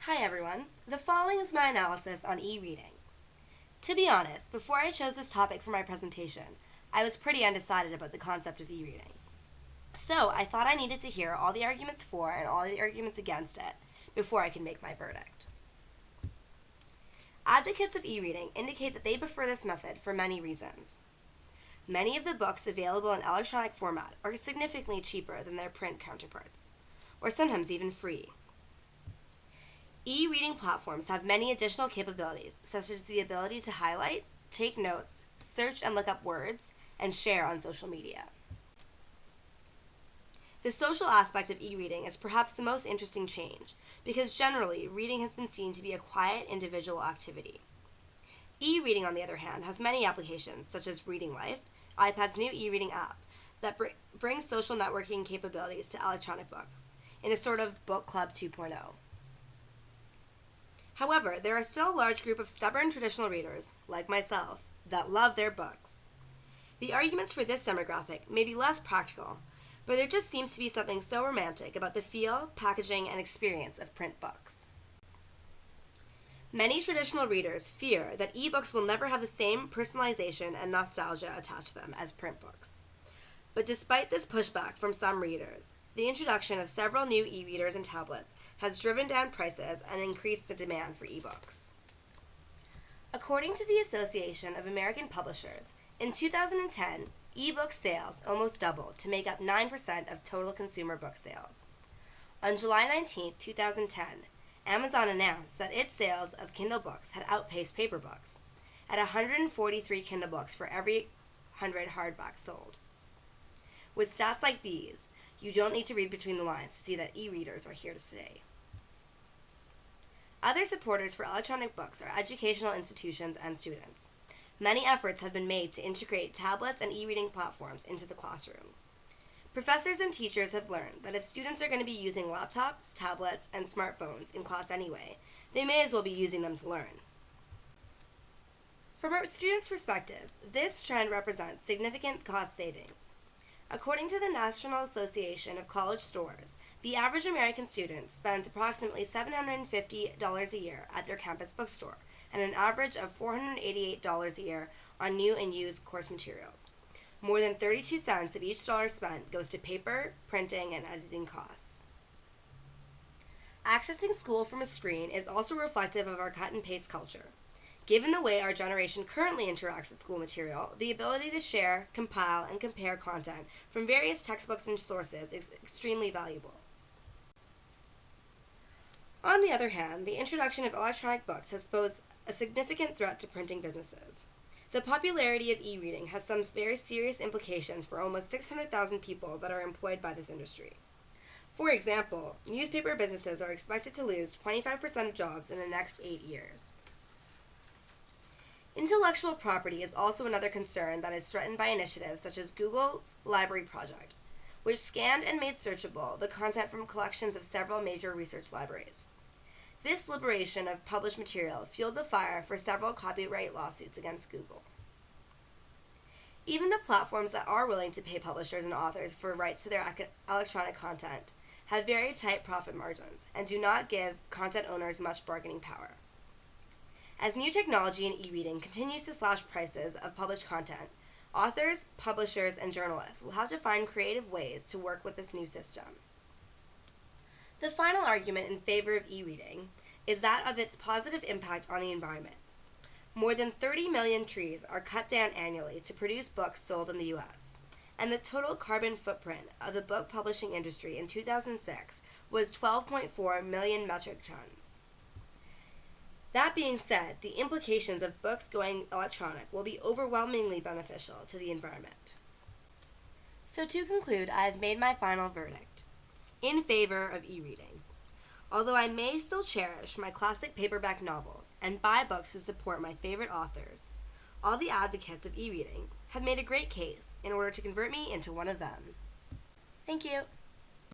Hi everyone. The following is my analysis on e-reading. To be honest, before I chose this topic for my presentation, I was pretty undecided about the concept of e-reading. So I thought I needed to hear all the arguments for and all the arguments against it before I could make my verdict. Advocates of e-reading indicate that they prefer this method for many reasons. Many of the books available in electronic format are significantly cheaper than their print counterparts, or sometimes even free. E-reading platforms have many additional capabilities, such as the ability to highlight, take notes, search and look up words, and share on social media. The social aspect of e-reading is perhaps the most interesting change, because generally, reading has been seen to be a quiet, individual activity. E-reading, on the other hand, has many applications, such as Reading Life, iPad's new e-reading app, that brings social networking capabilities to electronic books, in a sort of book club 2.0. However, there are still a large group of stubborn traditional readers, like myself, that love their books. The arguments for this demographic may be less practical, but there just seems to be something so romantic about the feel, packaging, and experience of print books. Many traditional readers fear that e-books will never have the same personalization and nostalgia attached to them as print books. But despite this pushback from some readers, the introduction of several new e-readers and tablets has driven down prices and increased the demand for e-books. According to the Association of American Publishers, in 2010, e-book sales almost doubled to make up 9% of total consumer book sales. On July 19, 2010, Amazon announced that its sales of Kindle books had outpaced paper books, at 143 Kindle books for every 100 hardbacks sold. With stats like these, you don't need to read between the lines to see that e-readers are here to stay. Other supporters for electronic books are educational institutions and students. Many efforts have been made to integrate tablets and e-reading platforms into the classroom. Professors and teachers have learned that if students are going to be using laptops, tablets, and smartphones in class anyway, they may as well be using them to learn. From a student's perspective, this trend represents significant cost savings. According to the National Association of College Stores, the average American student spends approximately $750 a year at their campus bookstore, and an average of $488 a year on new and used course materials. More than 32 cents of each dollar spent goes to paper, printing, and editing costs. Accessing school from a screen is also reflective of our cut-and-paste culture. Given the way our generation currently interacts with school material, the ability to share, compile, and compare content from various textbooks and sources is extremely valuable. On the other hand, the introduction of electronic books has posed a significant threat to printing businesses. The popularity of e-reading has some very serious implications for almost 600,000 people that are employed by this industry. For example, newspaper businesses are expected to lose 25% of jobs in the next 8 years. Intellectual property is also another concern that is threatened by initiatives such as Google's Library Project, which scanned and made searchable the content from collections of several major research libraries. This liberation of published material fueled the fire for several copyright lawsuits against Google. Even the platforms that are willing to pay publishers and authors for rights to their electronic content have very tight profit margins and do not give content owners much bargaining power. As new technology in e-reading continues to slash prices of published content, authors, publishers, and journalists will have to find creative ways to work with this new system. The final argument in favor of e-reading is that of its positive impact on the environment. More than 30 million trees are cut down annually to produce books sold in the U.S., and the total carbon footprint of the book publishing industry in 2006 was 12.4 million metric tons. That being said, the implications of books going electronic will be overwhelmingly beneficial to the environment. So to conclude, I have made my final verdict. In favor of e-reading. Although I may still cherish my classic paperback novels and buy books to support my favorite authors, all the advocates of e-reading have made a great case in order to convert me into one of them. Thank you.